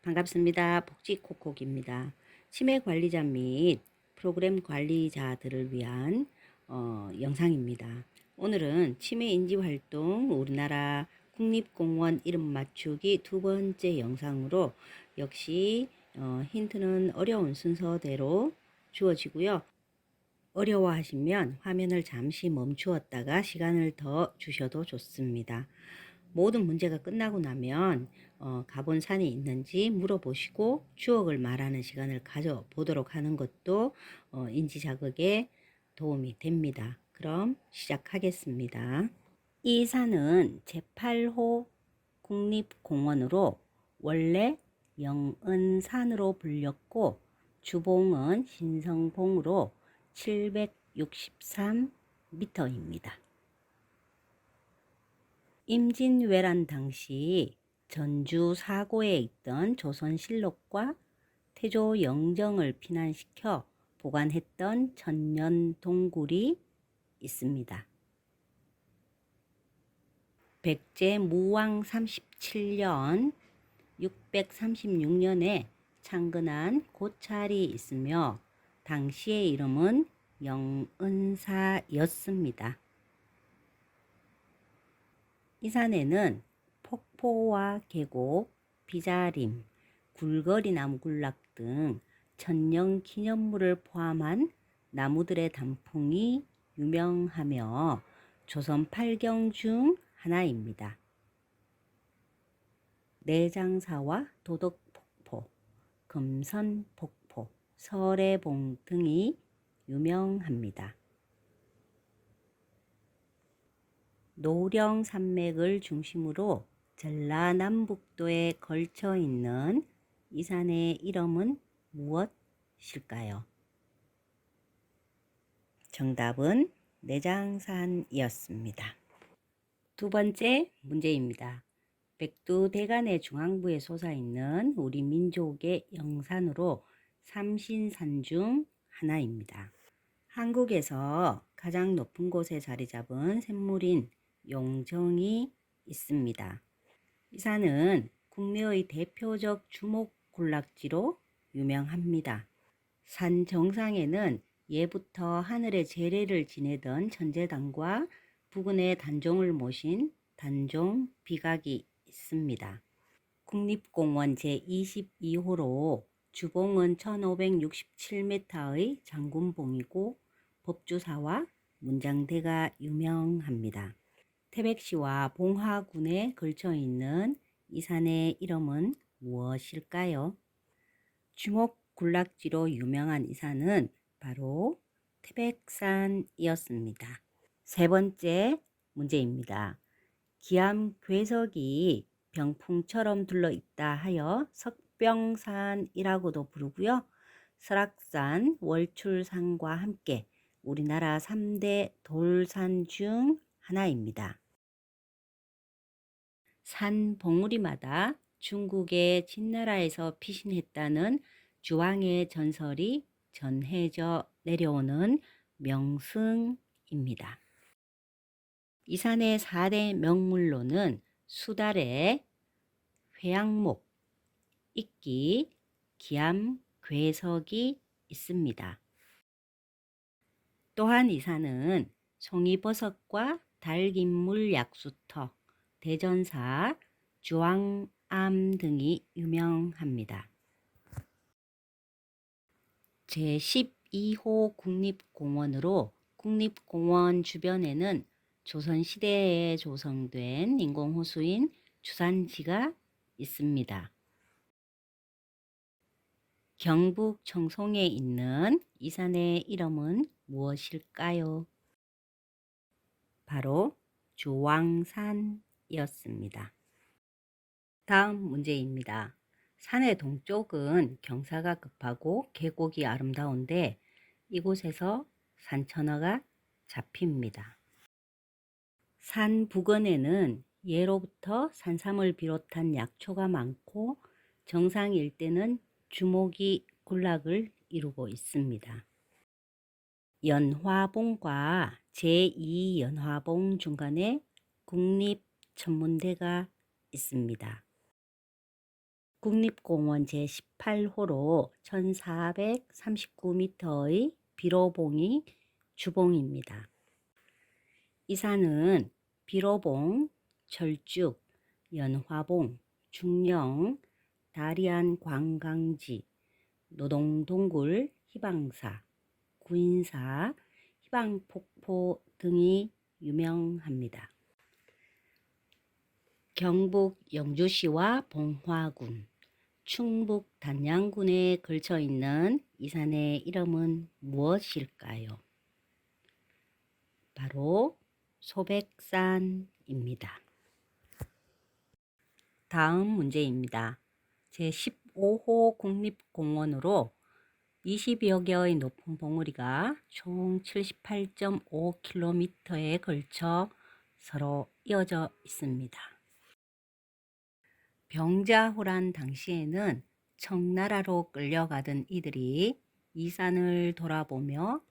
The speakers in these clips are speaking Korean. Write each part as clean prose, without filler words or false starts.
반갑습니다. 복지콕콕입니다. 치매 관리자 및 프로그램 관리자들을 위한 영상입니다. 오늘은 치매 인지 활동 우리나라 국립공원 이름 맞추기 두 번째 영상으로 역시 힌트는 어려운 순서대로 주어지고요. 어려워하시면 화면을 잠시 멈추었다가 시간을 더 주셔도 좋습니다. 모든 문제가 끝나고 나면 가본 산이 있는지 물어보시고 추억을 말하는 시간을 가져보도록 하는 것도 인지 자극에 도움이 됩니다. 그럼 시작하겠습니다. 이 산은 제8호 국립공원으로 원래 영은산으로 불렸고 주봉은 신성봉으로 763m입니다. 임진왜란 당시 전주 사고에 있던 조선실록과 태조 영정을 피난시켜 보관했던 천년 동굴이 있습니다. 백제 무왕 37년 636년에 창건한 고찰이 있으며 당시의 이름은 영은사였습니다. 이 산에는 폭포와 계곡, 비자림, 굴거리 나무군락 등 천년 기념물을 포함한 나무들의 단풍이 유명하며 조선 8경 중 하나입니다. 내장사와 도덕폭포, 금선폭포, 설해봉 등이 유명합니다. 노령산맥을 중심으로 전라남북도에 걸쳐 있는 이 산의 이름은 무엇일까요? 정답은 내장산이었습니다. 두 번째 문제입니다. 백두대간의 중앙부에 솟아있는 우리 민족의 영산으로 삼신산 중 하나입니다. 한국에서 가장 높은 곳에 자리 잡은 샘물인 용정이 있습니다. 이 산은 국내의 대표적 주목군락지로 유명합니다. 산 정상에는 예부터 하늘의 재래를 지내던 천재단과 부근의 단종을 모신 단종 비각이 있습니다. 국립공원 제22호로 주봉은 1567m의 장군봉이고 법주사와 문장대가 유명합니다. 태백시와 봉화군에 걸쳐 있는 이 산의 이름은 무엇일까요? 주목군락지로 유명한 이 산은 바로 태백산이었습니다. 세 번째 문제입니다. 기암괴석이 병풍처럼 둘러있다 하여 석병산이라고도 부르고요. 설악산, 월출산과 함께 우리나라 3대 돌산 중 하나입니다. 산 봉우리마다 중국의 진나라에서 피신했다는 주왕의 전설이 전해져 내려오는 명승입니다. 이 산의 4대 명물로는 수달의 회양목, 이끼, 기암, 괴석이 있습니다. 또한 이 산은 송이버섯과 달김물 약수터, 대전사, 주왕암 등이 유명합니다. 제12호 국립공원으로 국립공원 주변에는 조선시대에 조성된 인공호수인 주산지가 있습니다. 경북 청송에 있는 이 산의 이름은 무엇일까요? 바로 주왕산이었습니다. 다음 문제입니다. 산의 동쪽은 경사가 급하고 계곡이 아름다운데 이곳에서 산천어가 잡힙니다. 산 부근에는 예로부터 산삼을 비롯한 약초가 많고 정상 일대는 주목이 군락을 이루고 있습니다. 연화봉과 제2연화봉 중간에 국립천문대가 있습니다. 국립공원 제18호로 1439m의 비로봉이 주봉입니다. 이 산은 비로봉, 철쭉, 연화봉, 중령, 다리안 관광지, 노동동굴, 희방사, 구인사, 희방폭포 등이 유명합니다. 경북 영주시와 봉화군, 충북 단양군에 걸쳐 있는 이 산의 이름은 무엇일까요? 바로 소백산입니다. 다음 문제입니다. 제15호 국립공원으로 20여 개의 높은 봉우리가 총 78.5km에 걸쳐 서로 이어져 있습니다. 병자호란 당시에는 청나라로 끌려가던 이들이 이 산을 돌아보며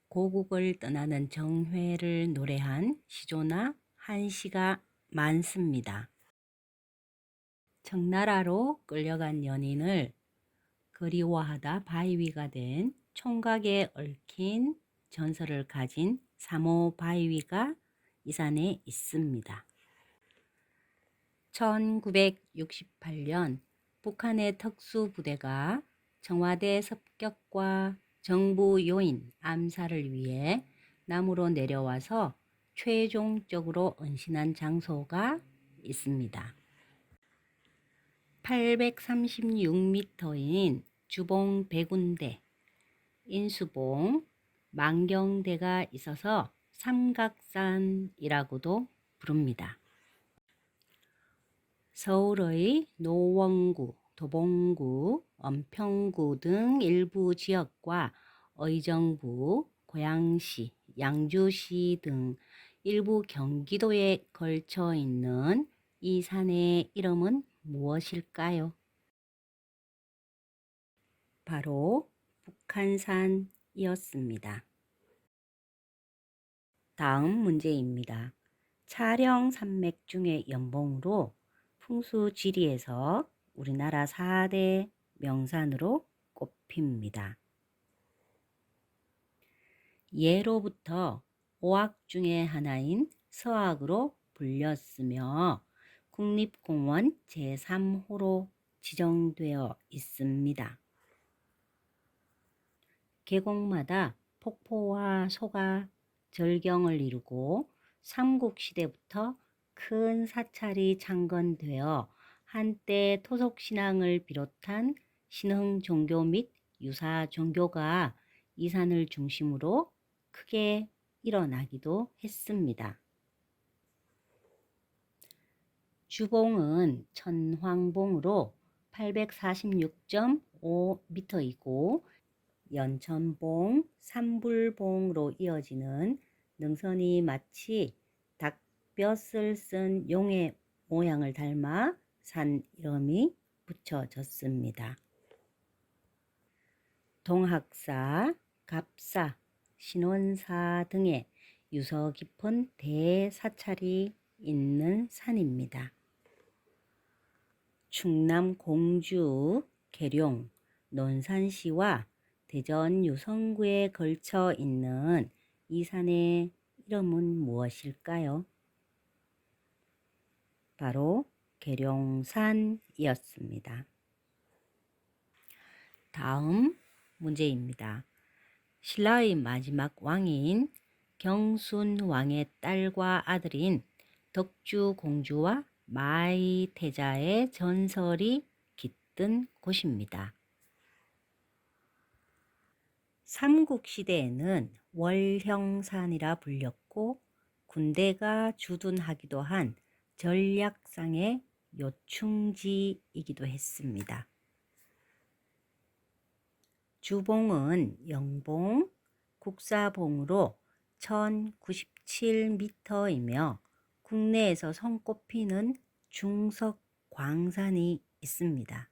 고국을 떠나는 정회를 노래한 시조나 한시가 많습니다. 청나라로 끌려간 연인을 그리워하다 바위가 된 총각에 얽힌 전설을 가진 사모 바위가 이 산에 있습니다. 1968년 북한의 특수부대가 청와대 습격과 정부 요인 암살을 위해 남으로 내려와서 최종적으로 은신한 장소가 있습니다. 836m인 주봉 백운대, 인수봉, 만경대가 있어서 삼각산이라고도 부릅니다. 서울의 노원구, 도봉구, 은평구 등 일부 지역과 의정부, 고양시, 양주시 등 일부 경기도에 걸쳐 있는 이 산의 이름은 무엇일까요? 바로 북한산이었습니다. 다음 문제입니다. 차령 산맥 중의 연봉으로 풍수지리에서 우리나라 4대 명산으로 꼽힙니다. 예로부터 5악 중의 하나인 서악으로 불렸으며 국립공원 제3호로 지정되어 있습니다. 계곡마다 폭포와 소가 절경을 이루고 삼국시대부터 큰 사찰이 창건되어 한때 토속신앙을 비롯한 신흥 종교 및 유사 종교가 이 산을 중심으로 크게 일어나기도 했습니다. 주봉은 천황봉으로 846.5m이고 연천봉, 삼불봉으로 이어지는 능선이 마치 닭뼈을 쓴 용의 모양을 닮아 산 이름이 붙여졌습니다. 동학사, 갑사, 신원사 등의 유서 깊은 대사찰이 있는 산입니다. 충남 공주, 계룡, 논산시와 대전 유성구에 걸쳐 있는 이 산의 이름은 무엇일까요? 바로 계룡산이었습니다. 다음 문제입니다. 신라의 마지막 왕인 경순왕의 딸과 아들인 덕주 공주와 마이 태자의 전설이 깃든 곳입니다. 삼국시대에는 월형산이라 불렸고 군대가 주둔하기도 한 전략상의 요충지이기도 했습니다. 주봉은 영봉, 국사봉으로 1097m이며 국내에서 손꼽히는 중석 광산이 있습니다.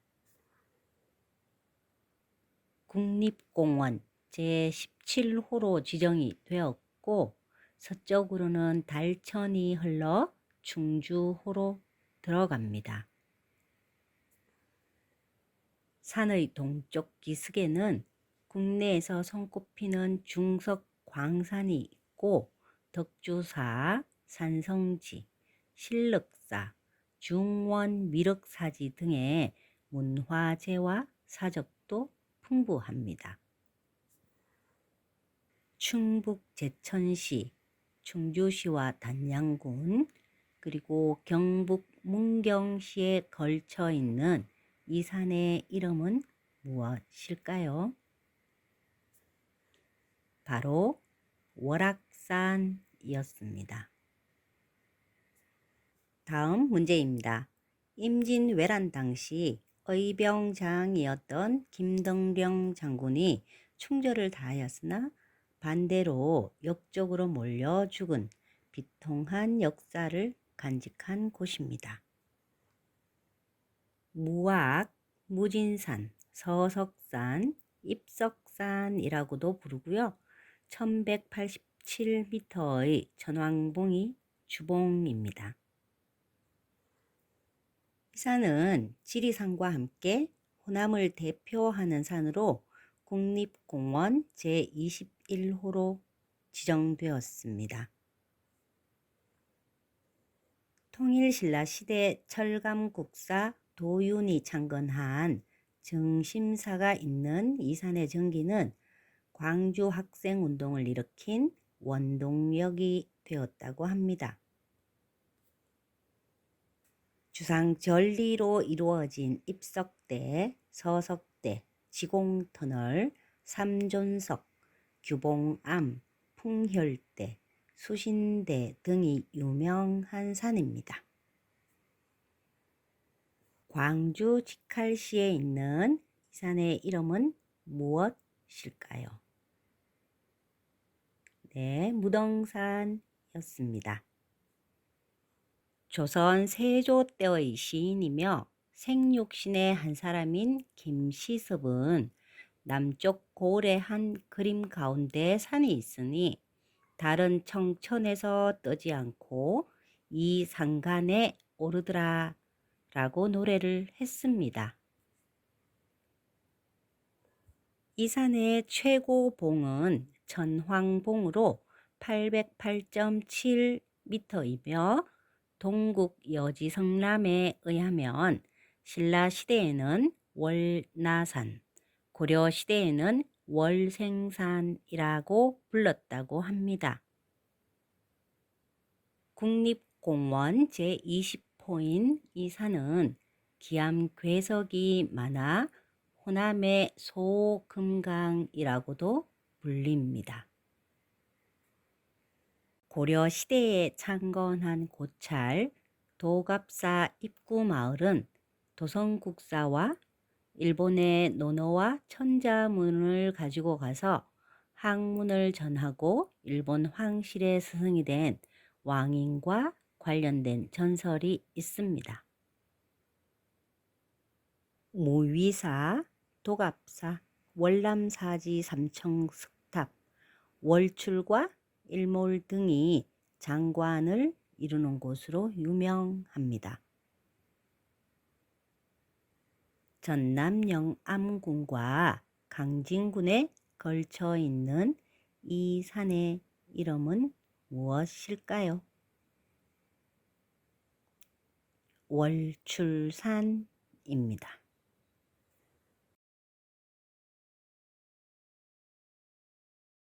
국립공원 제17호로 지정이 되었고 서쪽으로는 달천이 흘러 충주호로 들어갑니다. 산의 동쪽 기슭에는 국내에서 손꼽히는 중석 광산이 있고 덕주사, 산성지, 신륵사, 중원 미륵사지 등의 문화재와 사적도 풍부합니다. 충북 제천시, 충주시와 단양군, 그리고 경북 문경시에 걸쳐 있는 이 산의 이름은 무엇일까요? 바로 월악산이었습니다. 다음 문제입니다. 임진왜란 당시 의병장이었던 김덕령 장군이 충절을 다하였으나 반대로 역적으로 몰려 죽은 비통한 역사를 간직한 곳입니다. 무악, 무진산, 서석산, 입석산이라고도 부르고요. 1187m의 천왕봉이 주봉입니다. 이 산은 지리산과 함께 호남을 대표하는 산으로 국립공원 제21호로 지정되었습니다. 통일신라 시대 철감국사 도윤이 창건한 정심사가 있는 이 산의 전기는 광주 학생운동을 일으킨 원동력이 되었다고 합니다. 주상 전리로 이루어진 입석대, 서석대, 지공터널, 삼존석, 규봉암, 풍혈대, 수신대 등이 유명한 산입니다. 광주 직할시에 있는 이 산의 이름은 무엇일까요? 네, 무등산이었습니다. 조선 세조 때의 시인이며 생육신의 한 사람인 김시섭은 남쪽 고을의 한 그림 가운데 산이 있으니 다른 청천에서 뜨지 않고 이 산간에 오르더라 라고 노래를 했습니다. 이 산의 최고봉은 천황봉으로 808.7m이며 동국 여지성람에 의하면 신라 시대에는 월나산, 고려 시대에는 월생산이라고 불렀다고 합니다. 국립공원 제20호인 이 산은 기암괴석이 많아 호남의 소금강이라고도 불립니다. 고려 시대에 창건한 고찰 도갑사 입구 마을은 도성국사와 일본의 논어와 천자문을 가지고 가서 학문을 전하고 일본 황실의 스승이 된 왕인과 관련된 전설이 있습니다. 무위사, 도갑사, 월남사지 삼청석탑, 월출과 일몰 등이 장관을 이루는 곳으로 유명합니다. 전남 영암군과 강진군에 걸쳐 있는 이 산의 이름은 무엇일까요? 월출산입니다.